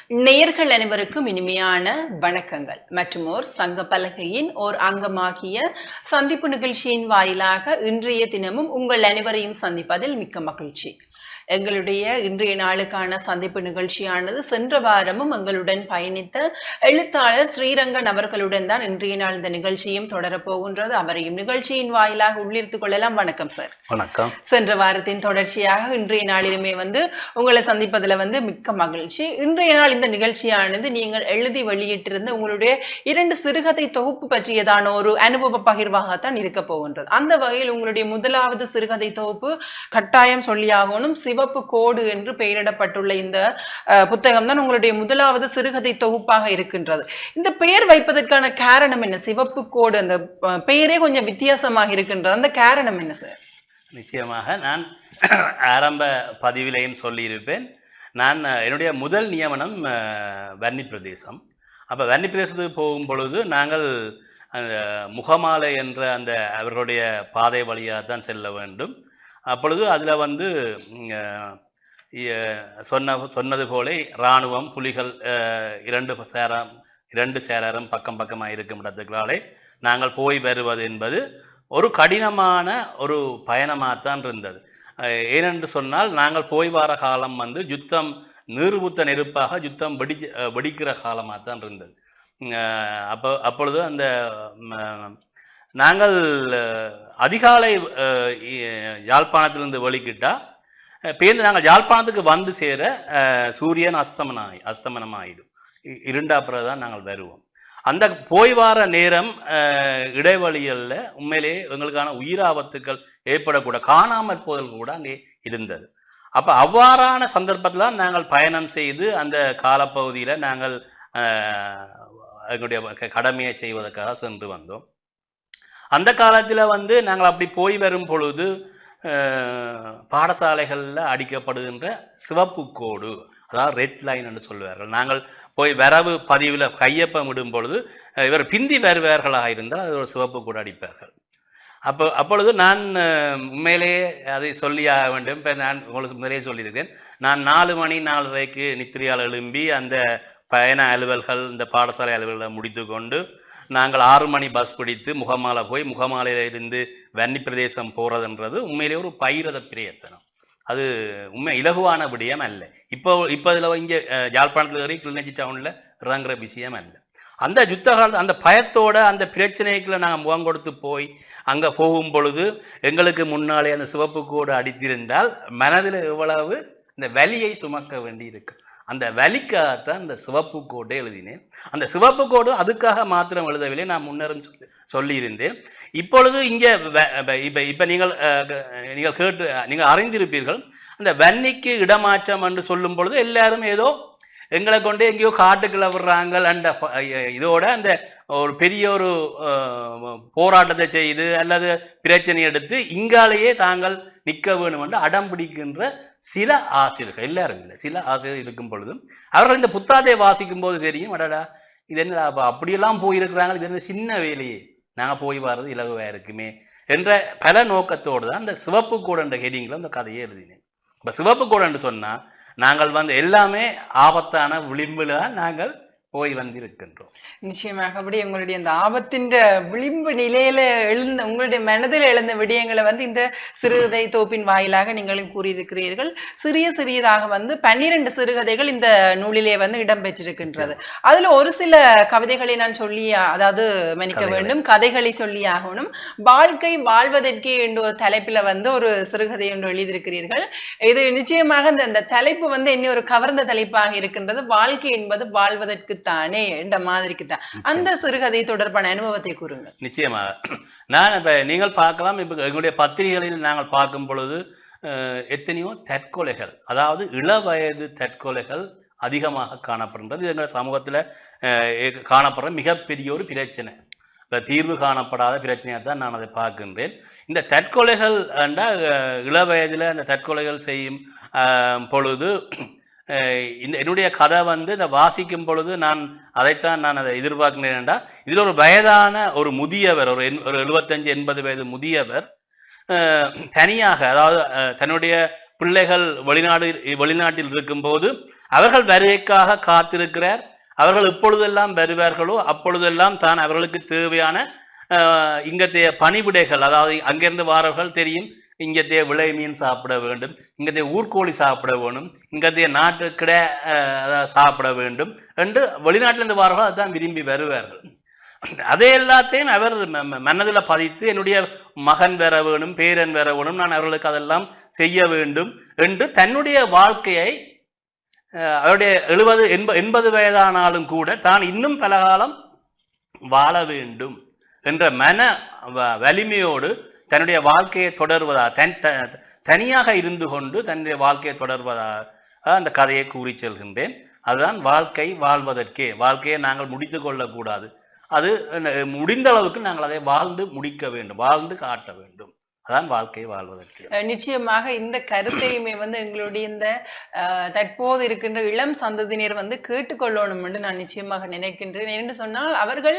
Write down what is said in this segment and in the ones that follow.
நேயர்கள் அனைவருக்கும் இனிமையான வணக்கங்கள் மற்றும் சங்க பலகையின் ஓர் அங்கமாகிய சந்திப்பு நிகழ்ச்சியின் வாயிலாக இன்றைய தினமும் உங்கள் அனைவரையும் சந்திப்பதில் மிக்க மகிழ்ச்சி. எங்களுடைய இன்றைய நாளுக்கான சந்திப்பு நிகழ்ச்சியானது சென்ற வாரமும் எங்களுடன் பயணித்த எழுத்தாளர் ஸ்ரீரங்கன் அவர்களுடன் தான் இன்றைய நாள் இந்த நிகழ்ச்சியும் தொடரப்போகின்றது. அவரையும் நிகழ்ச்சியின் வாயிலாக உள்ளிருத்துக் கொள்ளலாம். வணக்கம் சார். வணக்கம். சென்ற வாரத்தின் தொடர்ச்சியாக இன்றைய நாளிலுமே உங்களை சந்திப்பதுல மிக்க மகிழ்ச்சி. இன்றைய நாள் இந்த நிகழ்ச்சியானது நீங்கள் எழுதி வெளியிட்டிருந்த உங்களுடைய 2 சிறுகதை தொகுப்பு பற்றியதான ஒரு அனுபவ பகிர்வாகத்தான் இருக்க போகின்றது. அந்த வகையில் உங்களுடைய முதலாவது சிறுகதை தொகுப்பு கட்டாயம் சொல்லியாகணும் சிவப்பு கோடு என்று பெயரிடப்பட்டுள்ள இந்த புத்தகம் தான் உங்களுடைய முதலாவது சிறுகதை தொகுப்பாக இருக்கின்றது. இந்த பெயர் வைப்பதற்கான காரணம் என்ன? சிவப்பு கோடு அந்த பெயரே கொஞ்சம் வித்தியாசமாக இருக்கின்றது. அந்த காரணம் என்ன சார்? நிச்சயமாக நான் ஆரம்ப பதிவிலையும் சொல்லியிருப்பேன். நான் என்னுடைய முதல் நியமனம் வன்னி பிரதேசம். அப்போ வன்னி பிரதேசத்துக்கு போகும் பொழுது நாங்கள் முகமாலை என்ற அந்த அவர்களுடைய பாதை வழியாக தான் செல்ல வேண்டும். அப்பொழுது அதில் சொன்னது போல இராணுவம் புலிகள் இரண்டு சேராரும் பக்கம் பக்கமாக இருக்கும் இடத்துக்களாலே நாங்கள் போய் வருவது என்பது ஒரு கடினமான ஒரு பயணமாகத்தான் இருந்தது. ஏனென்று சொன்னால் நாங்கள் போய் வர காலம் யுத்தம் நீர்புத்த நெருப்பாக யுத்தம் வெடிக்கிற காலமாகத்தான் இருந்தது. அப்பொழுது அந்த நாங்கள் அதிகாலை யாழ்ப்பாணத்திலிருந்து வெளிக்கிட்டா பேருந்து நாங்கள் யாழ்ப்பாணத்துக்கு வந்து சேர சூரியன் அஸ்தமனம் ஆயிடும். இருண்டாப்புறம் தான் நாங்கள் வருவோம். அந்த போய் வார நேரம் இடைவெளியில் உண்மையிலேயே எங்களுக்கான உயிராபத்துக்கள் ஏற்படக்கூட காணாமற் போதல் கூட அங்கே இருந்தது. அப்ப அவ்வாறான சந்தர்ப்பத்தில் நாங்கள் பயணம் செய்து அந்த காலப்பகுதியில நாங்கள் எங்களுடைய கடமையை செய்வதற்காக சென்று வந்தோம். அந்த காலத்துல நாங்கள் அப்படி போய் வரும் பொழுது பாடசாலைகள்ல அடிக்கப்படுகின்ற சிவப்பு கோடு, அதாவது ரெட் லைன் என்று சொல்வார்கள். நாங்கள் போய் வரவு பதிவுல கையொப்பம் இடும் பொழுது இவர் பிந்தி வருவார்களாக இருந்தால் அது ஒரு சிவப்பு கோடு அடிப்பார்கள். அப்பொழுது நான் உண்மையிலேயே அதை சொல்லியாக வேண்டும். இப்போ நான் உங்களுக்கு முதலே சொல்லியிருக்கேன், நான் 4 மணி 4:30க்கு நித்திரையால் எழும்பி அந்த பயண அலுவல்கள் இந்த பாடசாலை அலுவல்களை முடித்து கொண்டு நாங்கள் 6 மணி பஸ் பிடித்து முகமாலை போய் முகமாலையில இருந்து வன்னி பிரதேசம் போறதுன்றது உண்மையிலே ஒரு பைரத பிரயத்தனம். அது உண்மை இலகுவான விடயம் அல்ல. இப்போ இதுல இங்க யாழ்ப்பாணத்துல ஏறி கிளிநொச்சி டவுன்ல இறங்குற விஷயம் அல்ல. அந்த யுத்த காலத்து அந்த பயத்தோட அந்த பிரச்சனைக்குள்ள நாங்கள் முகம் கொடுத்து போய் அங்க போகும் பொழுது எங்களுக்கு முன்னாலே அந்த சிவப்பு கோடு அடித்திருந்தால் மனதில் எவ்வளவு இந்த வலியை சுமக்க வேண்டி இருக்கு. அந்த வலிக்காகத்தான் இந்த சிவப்பு கோட்டை எழுதினேன். அந்த சிவப்பு கோடு அதுக்காக மாத்திரம் எழுதவில்லை, நான் முன்னரும் சொல்லியிருந்தேன். இப்பொழுது இங்க இப்ப நீங்கள் கேட்டு நீங்கள் அறிந்திருப்பீர்கள், அந்த வன்னிக்கு இடமாற்றம் என்று சொல்லும் பொழுது எல்லாரும் ஏதோ எங்களை கொண்டு எங்கேயோ காட்டுக்குள்ள விடுறாங்க அந்த இதோட அந்த ஒரு பெரிய ஒரு போராட்டத்தை செய்து அல்லது பிரச்சனை எடுத்து இங்காலேயே தாங்கள் நிற்க வேணும் என்று அடம் பிடிக்கின்ற சில ஆசிரியர்கள், எல்லாரும் இல்லை, சில ஆசிரியர்கள் இருக்கும் பொழுதும் அவர்கள் இந்த புத்தாதை வாசிக்கும் போது தெரியும், அடடா இது என்ன அப்படியெல்லாம் போயிருக்கிறாங்க, இது என்ன சின்ன வேலையே, நாங்கள் போய் வர்றது இலகுவா இருக்குமே என்ற பல நோக்கத்தோடு தான் இந்த சிவப்பு கோடு என்ற ஹெடிங்கில் அந்த கதையை எழுதினேன். இப்போ சிவப்பு கோடு என்று சொன்னா நாங்கள் எல்லாமே ஆபத்தான விளிம்புல நாங்கள் போய் வந்திருக்கின்றோம். நிச்சயமாக அப்படி உங்களுடைய அந்த ஆபத்தின் விளிம்பு நிலையில எழுந்த உங்களுடைய மனதில் எழுந்த விடயங்களை இந்த சிறுகதை தொகுப்பின் வாயிலாக நீங்களும் கூறியிருக்கிறீர்கள். சிறியதாக 12 சிறுகதைகள் இந்த நூலிலே இடம்பெற்றிருக்கின்றது. அதுல ஒரு சில கவிதைகளை நான் சொல்லி, அதாவது மன்னிக்க வேண்டும், கதைகளை சொல்லி ஆகணும். வாழ்க்கை வாழ்வதற்கே என்ற ஒரு தலைப்புல ஒரு சிறுகதை ஒன்று எழுதியிருக்கிறீர்கள். இது நிச்சயமாக இந்த தலைப்பு என்ன ஒரு கவர்ந்த தலைப்பாக இருக்கின்றது. வாழ்க்கை என்பது வாழ்வதற்கு தானே என்ற மாதிரிக்கு தான். அந்த சிறுகதை தொடர்பான அனுபவத்தை கூறுங்க. நிச்சயமாக நான் இப்ப நீங்கள் பார்க்கலாம், இப்ப எங்களுடைய பத்திரிகைகளில் நாங்கள் பார்க்கும் பொழுது எத்தனையோ தற்கொலைகள், அதாவது இளவயது தற்கொலைகள் அதிகமாக காணப்படுகின்றது. எங்கள் சமூகத்துல காணப்படுற மிகப்பெரிய ஒரு பிரச்சனை, தீர்வு காணப்படாத பிரச்சனையாக தான் நான் அதை பார்க்கின்றேன். இந்த தற்கொலைகள் இளவயதுல அந்த தற்கொலைகள் செய்யும் பொழுது என்னுடைய கதை இந்த வாசிக்கும் பொழுது அதைத்தான் அதை எதிர்பார்க்கிறேன். இதுல ஒரு வயதான ஒரு முதியவர், ஒரு 75-80 வயது முதியவர் தனியாக, அதாவது தன்னுடைய பிள்ளைகள் வெளிநாட்டில் இருக்கும் போது அவர்கள் வருகைக்காக காத்திருக்கிறார். அவர்கள் எப்பொழுதெல்லாம் வருவார்களோ அப்பொழுதெல்லாம் தான் அவர்களுக்கு தேவையான இங்கத்தைய பணிவிடைகள், அதாவது அங்கிருந்து வாரவர்கள் தெரியும், இங்கத்தைய விளை மீன் சாப்பிட வேண்டும், இங்கத்தைய ஊர்கோழி சாப்பிட வேணும், இங்கத்தைய நாட்டு கிடை சாப்பிட வேண்டும் என்று வெளிநாட்டிலிருந்து வாரவர்கள் அதுதான் விரும்பி வருவார்கள். அதே எல்லாத்தையும் அவர் மனதில் பதித்து, என்னுடைய மகன் வர வேணும், பேரன் வர வேணும், நான் அவர்களுக்கு அதெல்லாம் செய்ய வேண்டும் என்று தன்னுடைய வாழ்க்கையை அவருடைய 70 வயதானாலும் கூட தான் இன்னும் பல காலம் வாழ வேண்டும் என்ற மன வலிமையோடு தன்னுடைய வாழ்க்கையை தொடர்வதா, தனியாக இருந்து கொண்டு தன்னுடைய வாழ்க்கையை தொடர்வதாக அந்த கதையை கூறி செல்கின்றேன். அதுதான் வாழ்க்கை வாழ்வதற்கே. வாழ்க்கையை நாங்கள் முடித்து கொள்ளக்கூடாது. அது முடிந்த அளவுக்கு நாங்கள் அதை வாழ்ந்து முடிக்க வேண்டும், வாழ்ந்து காட்ட வேண்டும். அதான் வாழ்க்கையை வாழ்வதற்கு. நிச்சயமாக இந்த கருத்தையுமே எங்களுடைய இந்த தற்போது இருக்கின்ற இளம் சந்ததியினர் கேட்டுக்கொள்ளணும் என்று நான் நிச்சயமாக நினைக்கின்றேன். என்று சொன்னால் அவர்கள்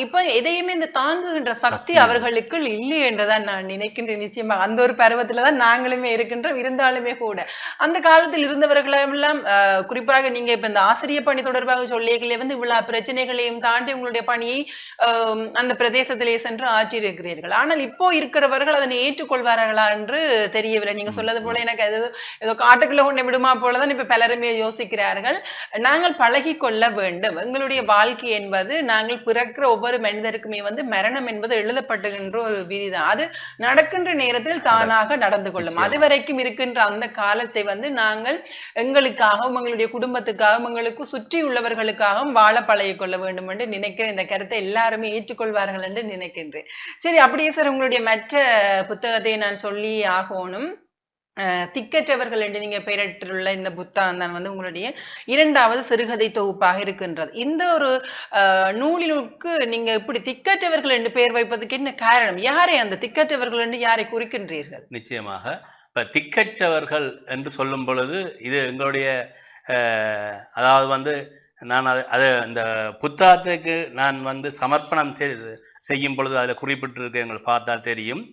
இப்ப எதையுமே இந்த தாங்குகின்ற சக்தி அவர்களுக்கு இல்லை என்றுதான் நான் நினைக்கின்றேன். நிச்சயமாக அந்த ஒரு பருவத்துலதான் நாங்களுமே இருக்கின்றோம். இருந்தாலுமே கூட அந்த காலத்தில் இருந்தவர்களெல்லாம் குறிப்பாக நீங்க இப்ப இந்த ஆசிரியர் பணி தொடர்பாக சொல்லியர்களே இவ்வளவு பிரச்சனைகளையும் தாண்டி உங்களுடைய பணியை அந்த பிரதேசத்திலே சென்று ஆற்றியிருக்கிறீர்கள். ஆனால் இப்போ இருக்கிற அதனை ஏற்றுக்கொள்வார்களா என்று தெரியவில்லை. நீங்க சொல்லது போல எனக்கு ஏதோ காட்டுக்குள்ள கொண்டு விடுமா போலதான் இப்ப பலருமே யோசிக்கிறார்கள். நாங்கள் பழகி கொள்ள வேண்டும். எங்களுடைய வாழ்க்கை என்பது நாங்கள் பிறக்கிற ஒவ்வொரு மனிதருக்குமே மரணம் என்பது எழுதப்பட்டுகின்ற ஒரு விதிதான். அது நடக்கின்ற நேரத்தில் தானாக நடந்து கொள்ளும். அது வரைக்கும் இருக்கின்ற அந்த காலத்தை நாங்கள் எங்களுக்காகவும் எங்களுடைய குடும்பத்துக்காகவும் எங்களுக்கு சுற்றி உள்ளவர்களுக்காகவும் வாழ பழகி கொள்ள வேண்டும் என்று நினைக்கிறேன். இந்த கருத்தை எல்லாருமே ஏற்றுக்கொள்வார்கள் என்று நினைக்கின்றேன். சரி, அப்படியே சார் உங்களுடைய மற்ற புத்தகத்தை நான் சொல்லி ஆகணும். திக்கற்றவர்கள் என்று நீங்க பெயரிட்டுள்ள இந்த புத்தகம் தான் உங்களுடைய 2வது சிறுகதை தொகுப்பாக இருக்கின்றது. இந்த ஒரு நூலிற்கு நீங்க இப்படி திக்கற்றவர்கள் என்று பெயர் வைப்பதற்கு என்ன காரணம்? யாரை அந்த திக்கற்றவர்கள் என்று யாரை குறிக்கின்றீர்கள்? நிச்சயமாக இப்ப திக்கற்றவர்கள் என்று சொல்லும் பொழுது இது எங்களுடைய அதாவது நான் அது இந்த புத்தகத்துக்கு நான் சமர்ப்பணம் செய்யும் பொழுது அதில் குறிப்பிட்டிருக்க எங்களுக்கு பார்த்தால் தெரியும்.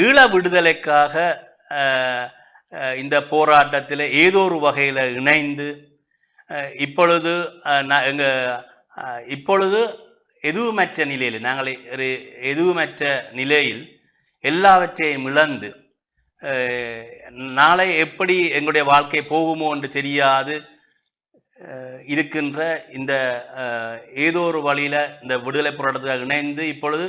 ஈழ விடுதலைக்காக இந்த போராட்டத்தில் ஏதோ ஒரு வகையில் இணைந்து இப்பொழுது எதுவுமற்ற நிலையில், நாங்கள் எதுவுமற்ற நிலையில் எல்லாவற்றையும் இழந்து நாளை எப்படி எங்களுடைய வாழ்க்கை போகுமோ என்று தெரியாது இருக்கின்ற இந்த ஏதோ ஒரு வழியில இந்த விடுதலை போராட்டத்தில் இணைந்து இப்பொழுது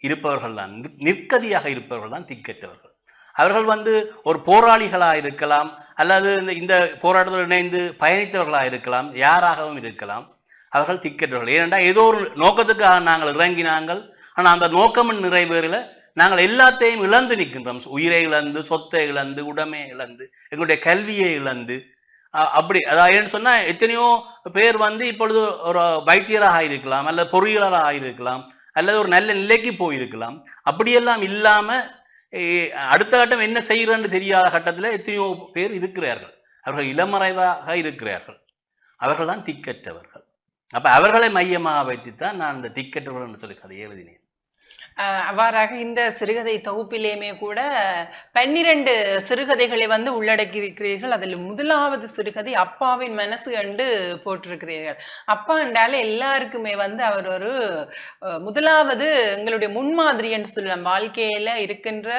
இருப்பவர்கள் தான், நிற்கதியாக இருப்பவர்கள் தான் திக்கற்றவர்கள். அவர்கள் ஒரு போராளிகளாக இருக்கலாம், அல்லது இந்த போராட்டத்தில் இணைந்து பயணித்தவர்களாக இருக்கலாம், யாராகவும் இருக்கலாம். அவர்கள் திக்கற்றவர்கள். ஏனென்றால் ஏதோ ஒரு நோக்கத்துக்காக நாங்கள் இறங்கினாங்கள், ஆனால் அந்த நோக்கமும் நிறைவேறல. நாங்கள் எல்லாத்தையும் இழந்து நிற்கின்றோம். உயிரை இழந்து, சொத்தை இழந்து, உடைமையை இழந்து, எங்களுடைய கல்வியை இழந்து, அப்படி அதாவது சொன்னா எத்தனையோ பேர் இப்பொழுது ஒரு வைத்தியராக இருக்கலாம், அல்லது பொறியியலாளராக இருக்கலாம், அல்லது ஒரு நல்ல நிலைக்கு போயிருக்கலாம். அப்படியெல்லாம் இல்லாம அடுத்த கட்டம் என்ன செய்யறன்னு தெரியாத கட்டத்துல எத்தனையோ பேர் இருக்கிறார்கள். அவர்கள் இளமறைவாக இருக்கிறார்கள். அவர்கள் தான் திக்கற்றவர்கள். அப்ப அவர்களை மையமாக வைத்துத்தான் நான் இந்த திக்கற்றவர்கள் என்று சொல்லி கதை எழுதினேன். அவ்வாறாக இந்த சிறுகதை தொகுப்பிலேயுமே கூட 12 சிறுகதைகளை உள்ளடக்கி இருக்கிறீர்கள். அதில் முதலாவது சிறுகதை அப்பாவின் மனசு என்று போட்டிருக்கிறீர்கள். அப்பா என்றாலே எல்லாருக்குமே அவர் ஒரு முதலாவது எங்களுடைய முன்மாதிரி என்று சொல்லலாம். வாழ்க்கையில இருக்கின்ற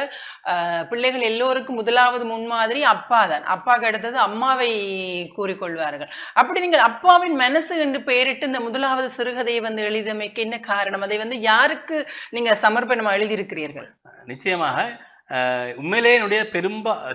பிள்ளைகள் எல்லோருக்கும் முதலாவது முன்மாதிரி அப்பா தான். அப்பாவுக்கு அடுத்தது அம்மாவை கூறிக்கொள்வார்கள். அப்படி நீங்கள் அப்பாவின் மனசு என்று பெயரிட்டு இந்த முதலாவது சிறுகதையை எழுதியமைக்கு என்ன காரணம்? அதை யாருக்கு நீங்க சமர்ப்பணம் எழுதியிருக்கிறீர்கள்? நிச்சயமாக உண்மையிலே என்னுடைய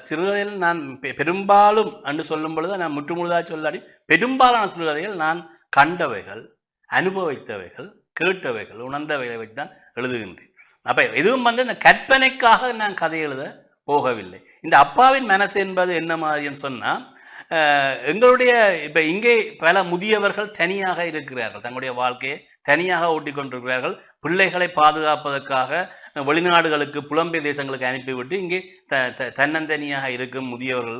சிறுகதைகள் நான் பெரும்பாலும் என்று சொல்லும் பொழுது நான் முற்றுமுழுதாக சொல்லாடி பெரும்பாலான சிறுகதைகள் நான் கண்டவைகள், அனுபவித்தவைகள், கேட்டவைகள், உணர்ந்தவைகளை வைத்துதான் எழுதுகின்றேன். அப்ப எதுவும் இந்த கற்பனைக்காக நான் கதை எழுத போகவில்லை. இந்த அப்பாவின் மனசு என்பது என்ன மாதிரின்னு சொன்னா, எங்களுடைய இப்ப இங்கே பல முதியவர்கள் தனியாக இருக்கிறார்கள், தங்களுடைய வாழ்க்கையை தனியாக ஓட்டி கொண்டிருக்கிறார்கள். பிள்ளைகளை பாதுகாப்பதற்காக வெளிநாடுகளுக்கு, புலம்பெயர் தேசங்களுக்கு அனுப்பிவிட்டு இங்கே தன்னந்தனியாக இருக்கும் முதியவர்கள்,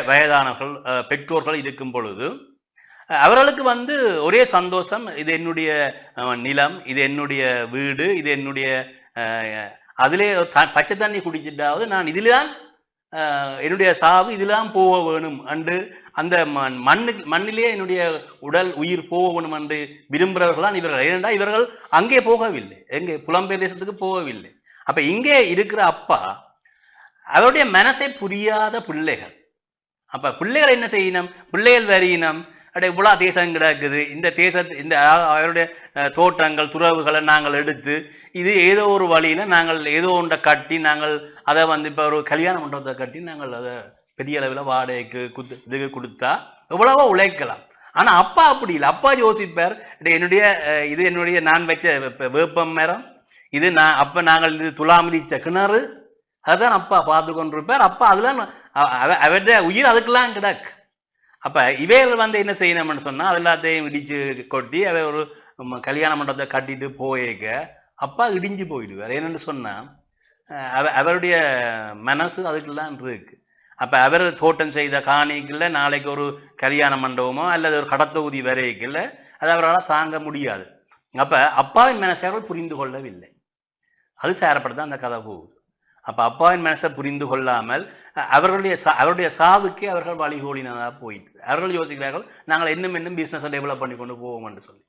வயதானவர்கள், பெற்றோர்கள் இருக்கும் பொழுது அவர்களுக்கு ஒரே சந்தோஷம், இது என்னுடைய நிலம், இது என்னுடைய வீடு, இது என்னுடைய அதிலே பச்சை தண்ணி குடிச்சிட்டாவது நான் இதில்தான் என்னுடைய சாவு இதெல்லாம் போக வேணும் என்று அந்த மண்ணிலே என்னுடைய உடல் உயிர் போகணும் என்று விரும்புகிறவர்களான் இவர்கள். ஏனென்றா இவர்கள் அங்கே போகவில்லை, எங்கே புலம்பெயர் தேசத்துக்கு போகவில்லை. அப்ப இங்கே இருக்கிற அப்பா அவருடைய மனசை புரியாத பிள்ளைகள். அப்ப பிள்ளைகள் என்ன செய்யணும்? பிள்ளைகள் வரையினம் இவ்வளவு தேசம் கிடக்குது, இந்த இந்த அவருடைய தோற்றங்கள் துறவுகளை நாங்கள் எடுத்து இது ஏதோ ஒரு வழியில நாங்கள் ஏதோ ஒன்றை கட்டி நாங்கள் அதை இப்ப ஒரு கல்யாண மண்டபத்தை கட்டி நாங்கள் அதை பெரிய அளவுல வாடகைக்கு இதுக்கு கொடுத்தா எவ்வளவோ உழைக்கலாம். ஆனா அப்பா அப்படி இல்லை. அப்பா யோசிப்பார், இது என்னுடைய நான் வச்ச வேப்பம் மரம், இது நாங்கள் இது துலாமிச்ச கிணறு, அதுதான் அப்பா பார்த்து கொண்டிருப்பார். அப்பா அதெல்லாம் அவருடைய உயிர் அதுக்கெல்லாம் கிடக்கு. அப்ப இவைகள் என்ன செய்யணும்னு சொன்னா அது எல்லாத்தையும் இடிச்சு கொட்டி அவ ஒரு கல்யாண மண்டபத்தை கட்டிட்டு போயிருக்க அப்பா இடிஞ்சு போயிடுவார். ஏன்னு சொன்னா அவருடைய மனசு அதுக்கெல்லாம் இருக்கு. அப்ப அவர் தோட்டம் செய்த காணிக்குள்ள நாளைக்கு ஒரு கல்யாண மண்டபமோ அல்லது ஒரு கடத்தொகுதி வரைக்குள்ள அது அவரால் தாங்க முடியாது. அப்ப அப்பாவின் மனசை அவர்கள் புரிந்து கொள்ளவில்லை. அது சேரப்படுதான் அந்த கதை போகுது. அப்ப அப்பாவின் மனசை புரிந்து கொள்ளாமல் அவருடைய சாவுக்கு அவர்கள் வழிகோலினதா போயிட்டு அவர்கள் யோசிக்கிறார்கள், நாங்கள் இன்னும் பிசினஸ் டெவலப் பண்ணி கொண்டு போவோம் என்று சொல்லி.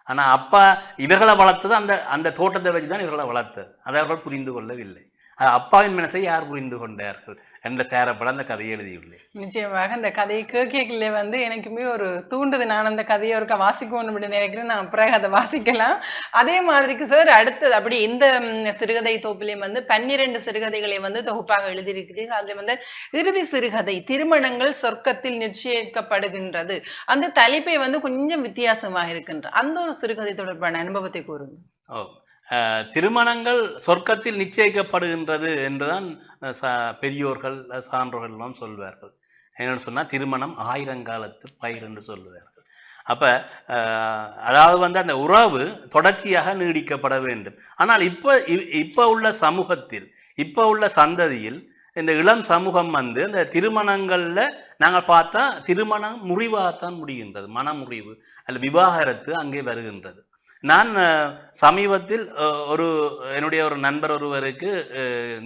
ஆனா அப்பா இவர்களை வளர்த்தது அந்த தோட்டத்தை வச்சுதான் இவர்களை வளர்த்தது. அதை அவர்கள் புரிந்து கொள்ளவில்லை. அப்பாவின் மனசை யார் புரிந்து கொண்டார்கள் என்ற சேரப்பட அந்த கதையை எழுதியுள்ளேன். நிச்சயமாக அந்த கதையை கேட்கல எனக்குமே ஒரு தூண்டுது. நான் அந்த கதையை ஒருக்கா வாசிக்கணும் அப்படின்னு நினைக்கிறேன். நான் பிறகு அதை வாசிக்கலாம். அதே மாதிரிக்கு சார் அடுத்தது அப்படி இந்த சிறுகதை தொகுப்பிலையும் 12 சிறுகதைகளை தொகுப்பாக எழுதியிருக்கிறீர்கள். அதுல இறுதி சிறுகதை திருமணங்கள் சொர்க்கத்தில் நிச்சயிக்கப்படுகின்றது. அந்த தலைப்பை கொஞ்சம் வித்தியாசமாக இருக்கின்ற அந்த ஒரு சிறுகதை தொடர்பான அனுபவத்தை கூறுங்க. திருமணங்கள் சொர்க்கத்தில் நிச்சயிக்கப்படுகின்றது என்றுதான் பெரியோர்கள் சான்றோர்கள் எல்லாம் சொல்வார்கள். என்னன்னு சொன்னா திருமணம் 1000 காலத்து பயிர் என்று சொல்லுவார்கள். அப்ப அதாவது அந்த உறவு தொடர்ச்சியாக நீடிக்கப்பட வேண்டும். ஆனால் இப்ப உள்ள சமூகத்தில் இப்ப உள்ள சந்ததியில் இந்த இளம் சமூகம் அந்த திருமணங்கள்ல நாங்க பார்த்தா திருமணம் முறிவாகத்தான் முடிகின்றது. மனமுறிவு அல்ல விவாகரத்து அங்கே வருகின்றது. நான் சமீபத்தில் என்னுடைய ஒரு நண்பர் ஒருவருக்கு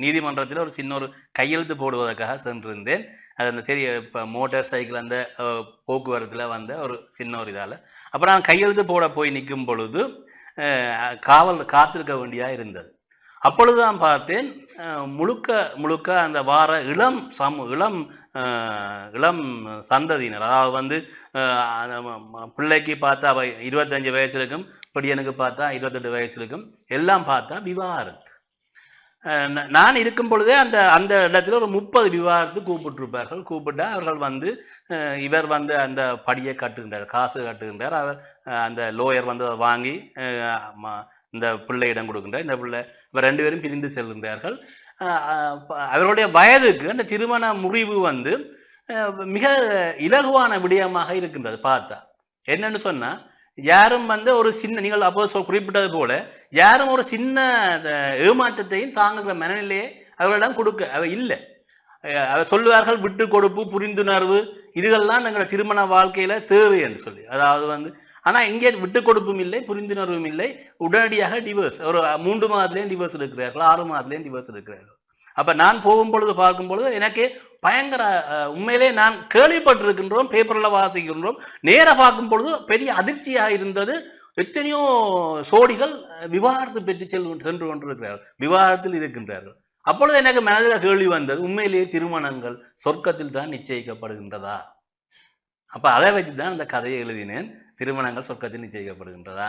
நீதிமன்றத்தில் ஒரு சின்ன ஒரு கையெழுத்து போடுவதற்காக சென்றிருந்தேன். அது அந்த இப்ப மோட்டார் சைக்கிள் அந்த போக்குவரத்துல ஒரு சின்ன ஒரு இதால அப்புறம் நான் கையெழுத்து போட போய் நிற்கும் பொழுது காவல் காத்திருக்க வேண்டியா இருந்தது. அப்பொழுதுதான் பார்த்தேன் முழுக்க அந்த வார இளம் சந்ததியினர், அதாவது பிள்ளைக்கு பார்த்தா 25 வயசு இருக்கும், படியனுக்கு பார்த்தா 28 வயசு இருக்கும், எல்லாம் பார்த்தா விவாகரத்து. நான் இருக்கும் பொழுதே அந்த இடத்துல ஒரு 30 விவாகரத்து கூப்பிட்டிருப்பார்கள். கூப்பிட்டா அவர்கள் இவர் அந்த படியை கட்டுகின்றார், காசு கட்டுகின்றார். அவர் அந்த லோயர் வாங்கி இந்த பிள்ளையிடம் கொடுக்கின்றார். இந்த பிள்ளை இவர் 2 பேரும் பிரிந்து செல்கின்றார்கள். அவர்களுடைய வயதுக்கு அந்த திருமண முறிவு மிக இலகுவான விடயமாக இருக்கின்றது. பார்த்தா என்னன்னு சொன்னா யாரும் ஒரு சின்ன, நீங்கள் அப்போ குறிப்பிட்டது போல யாரும் ஒரு சின்ன ஏமாற்றத்தையும் தாங்குகிற மனநிலையை அவர்களிடம் கொடுக்க இல்லை. அவர் சொல்லுவார்கள் விட்டு கொடுப்பு, புரிந்துணர்வு, இதுகள்லாம் எங்கள் திருமண வாழ்க்கையில தேவை என்று சொல்லி. அதாவது ஆனா இங்கே விட்டு கொடுப்பும் இல்லை, புரிந்துணர்வும் இல்லை. உடனடியாக டிவோர்ஸ், ஒரு 3 மாதத்திலேயும் டிவோர்ஸ் எடுக்கிறார்கள், 6 மாதத்திலேயும் டிவோர்ஸ் எடுக்கிறார்கள். அப்ப நான் போகும் பொழுது பார்க்கும் பொழுது எனக்கு பயங்கர உண்மையிலே நான் கேள்விப்பட்டிருக்கின்றோம், பேப்பர்ல வாசிக்கின்றோம், நேர பார்க்கும் பொழுது பெரிய அதிர்ச்சியாக இருந்தது. எத்தனையோ சோடிகள் விவாகரத்து பெற்று சென்று கொண்டிருக்கிறார்கள், விவாகரத்தில் இருக்கின்றார்கள். அப்பொழுது எனக்கு மனதில் கேள்வி வந்தது, உண்மையிலேயே திருமணங்கள் சொர்க்கத்தில் தான் நிச்சயிக்கப்படுகின்றதா? அப்ப அதை வச்சுதான் அந்த கதையை எழுதினேன். திருமணங்கள் சொர்க்கத்தில் நிச்சயிக்கப்படுகின்றதா?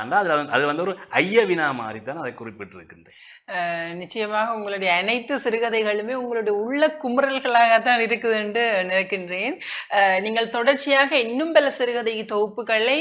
அது ஒரு ஐய வினா மாதிரிதான் அதை குறிப்பிட்டிருக்கின்றேன். நிச்சயமாக உங்களுடைய அனைத்து சிறுகதைகளுமே உங்களுடைய உள்ள குமுறல்களாகத்தான் இருக்குது என்று நினைக்கின்றேன். நீங்கள் தொடர்ச்சியாக இன்னும் பல சிறுகதை தொகுப்புகளை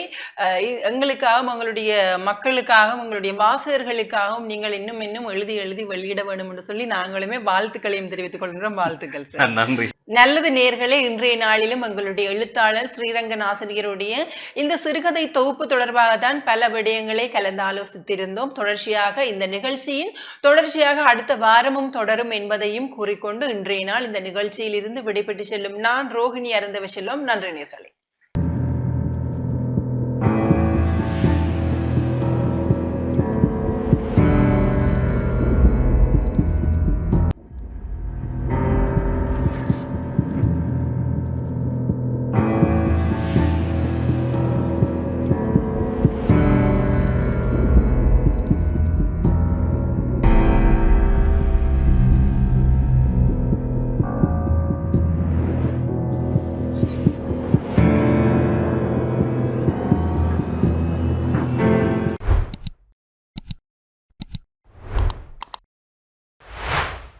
எங்களுக்காகவும் எங்களுடைய மக்களுக்காகவும் உங்களுடைய வாசகர்களுக்காகவும் நீங்கள் இன்னும் எழுதி வெளியிட வேண்டும் என்று சொல்லி நாங்களுமே வாழ்த்துக்களையும் தெரிவித்துக் கொள்கின்றோம். வாழ்த்துக்கள் சார். நன்றி. நல்லது நேயர்களே, இன்றைய நாளிலும் எங்களுடைய எழுத்தாளர் ஸ்ரீரங்கன் ஆசிரியருடைய இந்த சிறுகதை தொகுப்பு தொடர்பாக தான் பல விடயங்களை கலந்து ஆலோசித்திருந்தோம். தொடர்ச்சியாக இந்த நிகழ்ச்சியின் தொடர்ச்சியாக அடுத்த வாரமும் தொடரும் என்பதையும் கூறிக்கொண்டு இன்றைய நாள் இந்த நிகழ்ச்சியில் இருந்து விடைபெற்று செல்லும் நான் ரோஹிணி அருந்தவ செல்வம். நன்றி நேயர்களே.